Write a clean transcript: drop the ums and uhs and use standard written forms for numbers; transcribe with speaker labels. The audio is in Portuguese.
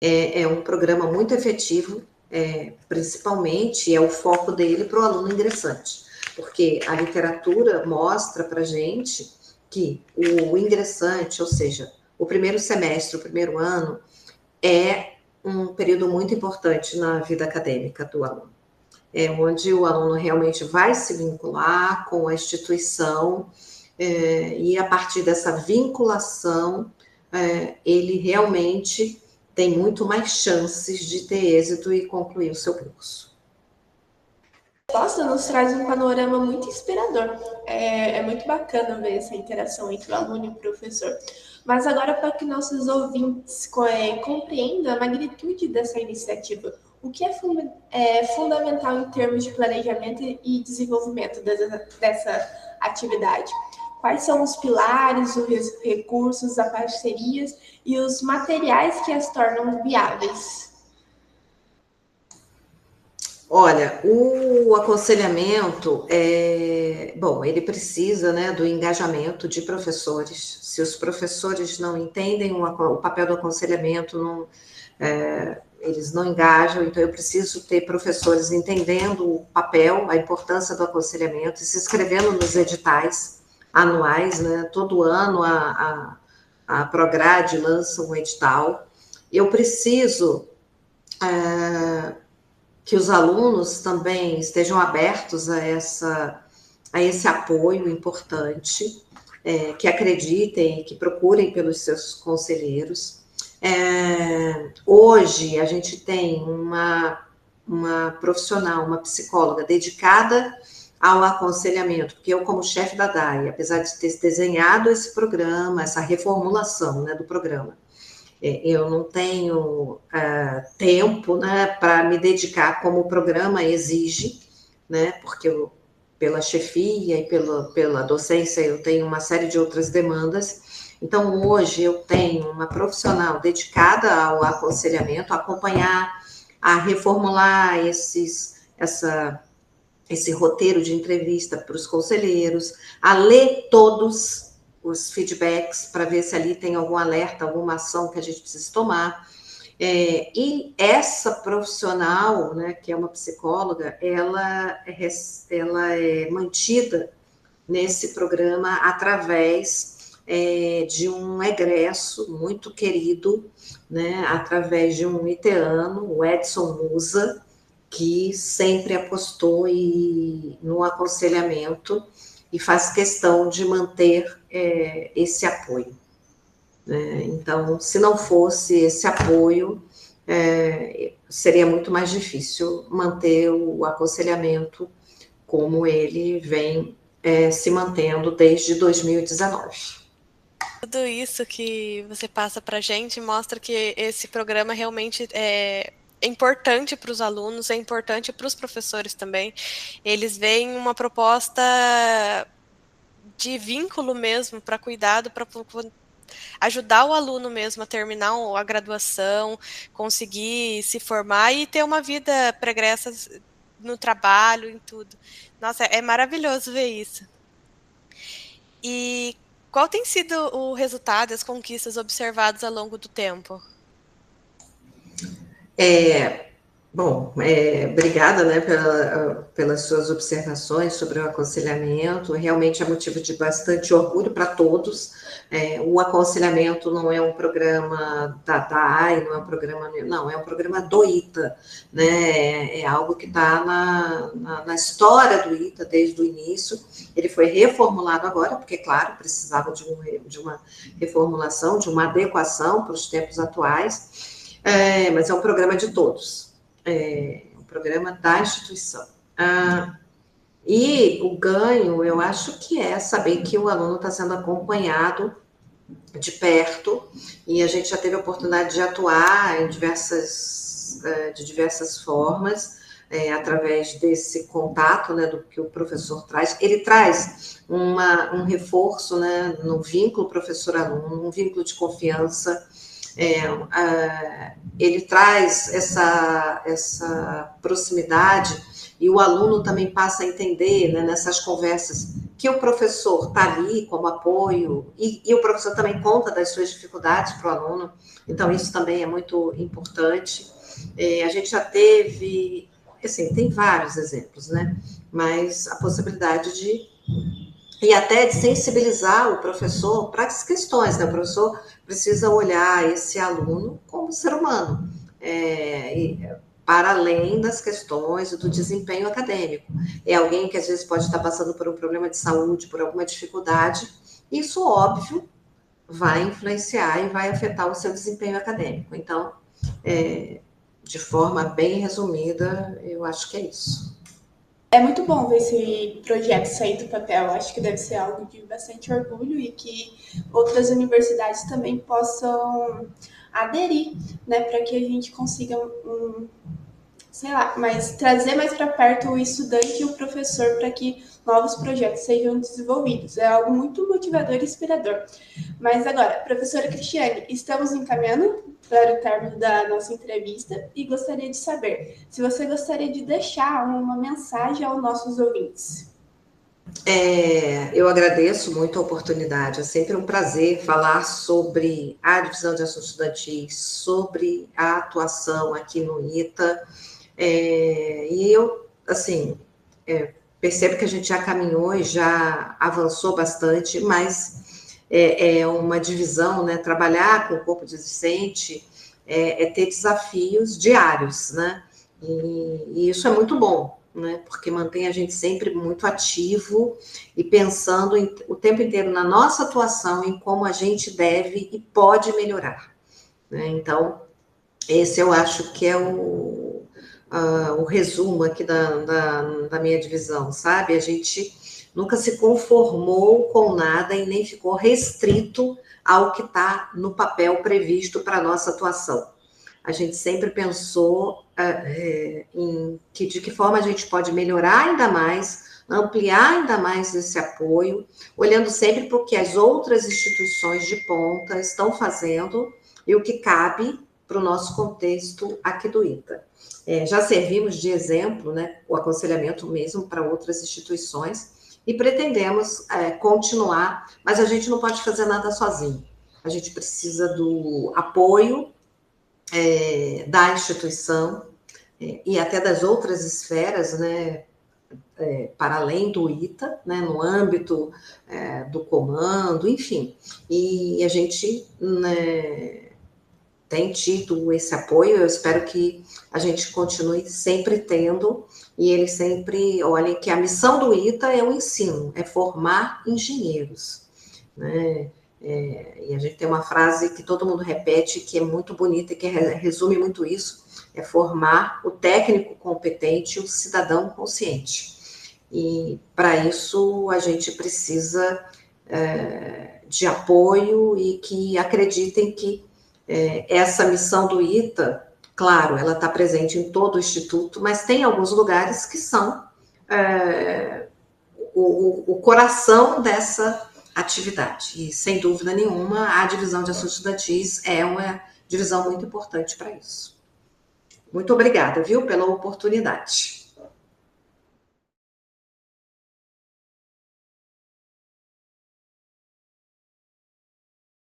Speaker 1: é um programa muito efetivo, principalmente é o foco dele para o aluno ingressante, porque a literatura mostra para a gente que o ingressante, ou seja, o primeiro semestre, o primeiro ano, é um período muito importante na vida acadêmica do aluno. É onde o aluno realmente vai se vincular com a instituição, e a partir dessa vinculação, ele realmente tem muito mais chances de ter êxito e concluir o seu curso.
Speaker 2: A resposta nos traz um panorama muito inspirador. É muito bacana ver essa interação entre o aluno e o professor. Mas agora, para que nossos ouvintes compreendam a magnitude dessa iniciativa, o que é fundamental em termos de planejamento e desenvolvimento dessa atividade? Quais são os pilares, os recursos, as parcerias e os materiais que as tornam viáveis?
Speaker 1: Olha, o aconselhamento bom, ele precisa, né, do engajamento de professores. Se os professores não entendem o papel do aconselhamento, eles não engajam, então eu preciso ter professores entendendo o papel, a importância do aconselhamento e se inscrevendo nos editais anuais, né? Todo ano a Prograde lança um edital. Eu preciso que os alunos também estejam abertos a esse apoio importante, que acreditem, que procurem pelos seus conselheiros. Hoje a gente tem uma profissional, uma psicóloga dedicada ao aconselhamento, porque eu, como chefe da DAI, apesar de ter desenhado esse programa, essa reformulação, né, do programa, eu não tenho tempo, né, para me dedicar como o programa exige, né, porque pela chefia e pela docência eu tenho uma série de outras demandas. Então, hoje eu tenho uma profissional dedicada ao aconselhamento, a acompanhar, a reformular esse roteiro de entrevista para os conselheiros, a ler todos os feedbacks para ver se ali tem algum alerta, alguma ação que a gente precisa tomar. E essa profissional, né, que é uma psicóloga, ela é mantida nesse programa através de um egresso muito querido, né, através de um iteano, o Edson Musa, que sempre apostou no aconselhamento e faz questão de manter esse apoio. Então, se não fosse esse apoio, seria muito mais difícil manter o aconselhamento como ele vem se mantendo desde 2019.
Speaker 3: Tudo isso que você passa para a gente mostra que esse programa realmente é importante para os alunos, é importante para os professores também. Eles veem uma proposta de vínculo mesmo, para cuidado, para ajudar o aluno mesmo a terminar a graduação, conseguir se formar e ter uma vida pregressa no trabalho, em tudo. Nossa, é maravilhoso ver isso. E qual tem sido o resultado, as conquistas observadas ao longo do tempo?
Speaker 1: Bom, obrigada, né, pelas suas observações sobre o aconselhamento. Realmente é motivo de bastante orgulho para todos. O aconselhamento não é um programa da DAI, não é um programa, não, é um programa do ITA, né? É algo que está na história do ITA desde o início. Ele foi reformulado agora, porque, claro, precisava de uma reformulação, de uma adequação para os tempos atuais, mas é um programa de todos. Um programa da instituição. E o ganho, eu acho que é saber que o aluno está sendo acompanhado de perto, e a gente já teve a oportunidade de atuar de diversas formas, através desse contato, né, do que o professor traz. Ele traz um reforço, né, no vínculo professor-aluno, um vínculo de confiança. Ele traz essa proximidade e o aluno também passa a entender, né, nessas conversas que o professor está ali como apoio, e o professor também conta das suas dificuldades para o aluno, então isso também é muito importante. A gente já teve, assim, tem vários exemplos, né? Mas a possibilidade de, e até de sensibilizar o professor para as questões, né? O professor precisa olhar esse aluno como ser humano, para além das questões do desempenho acadêmico. É alguém que às vezes pode estar passando por um problema de saúde, por alguma dificuldade. Isso, óbvio, vai influenciar e vai afetar o seu desempenho acadêmico. Então, de forma bem resumida, eu acho que é isso.
Speaker 2: É muito bom ver esse projeto sair do papel. Acho que deve ser algo de bastante orgulho e que outras universidades também possam aderir, né, para que a gente consiga sei lá, mas trazer mais para perto o estudante e o professor para que novos projetos sejam desenvolvidos. É algo muito motivador e inspirador. Mas agora, professora Cristiane, estamos encaminhando para o término da nossa entrevista e gostaria de saber se você gostaria de deixar uma mensagem aos nossos ouvintes.
Speaker 1: Eu agradeço muito a oportunidade, é sempre um prazer falar sobre a divisão de assuntos estudantis, sobre a atuação aqui no ITA, e eu, assim, percebo que a gente já caminhou e já avançou bastante, mas é uma divisão, né? Trabalhar com o corpo discente é ter desafios diários, né? E isso é muito bom, né? Porque mantém a gente sempre muito ativo e pensando o tempo inteiro na nossa atuação, em como a gente deve e pode melhorar, né? Então, esse eu acho que é o resumo aqui da minha divisão, sabe? A gente nunca se conformou com nada e nem ficou restrito ao que está no papel previsto para a nossa atuação. A gente sempre pensou de que forma a gente pode melhorar ainda mais, ampliar ainda mais esse apoio, olhando sempre para o que as outras instituições de ponta estão fazendo e o que cabe para o nosso contexto aqui do ITA. Já servimos de exemplo, né, o aconselhamento mesmo para outras instituições e pretendemos continuar, mas a gente não pode fazer nada sozinho. A gente precisa do apoio da instituição e até das outras esferas, né, para além do ITA, né, no âmbito do comando, enfim. E a gente, né, tem tido esse apoio, eu espero que a gente continue sempre tendo, e eles sempre olhem que a missão do ITA é o ensino, é formar engenheiros, né? E a gente tem uma frase que todo mundo repete, que é muito bonita e que resume muito isso, é formar o técnico competente e o cidadão consciente. E para isso a gente precisa de apoio e que acreditem que essa missão do ITA, claro, ela está presente em todo o Instituto, mas tem alguns lugares que são o coração dessa atividade. E, sem dúvida nenhuma, a divisão de assuntos estudantis é uma divisão muito importante para isso. Muito obrigada, viu, pela oportunidade.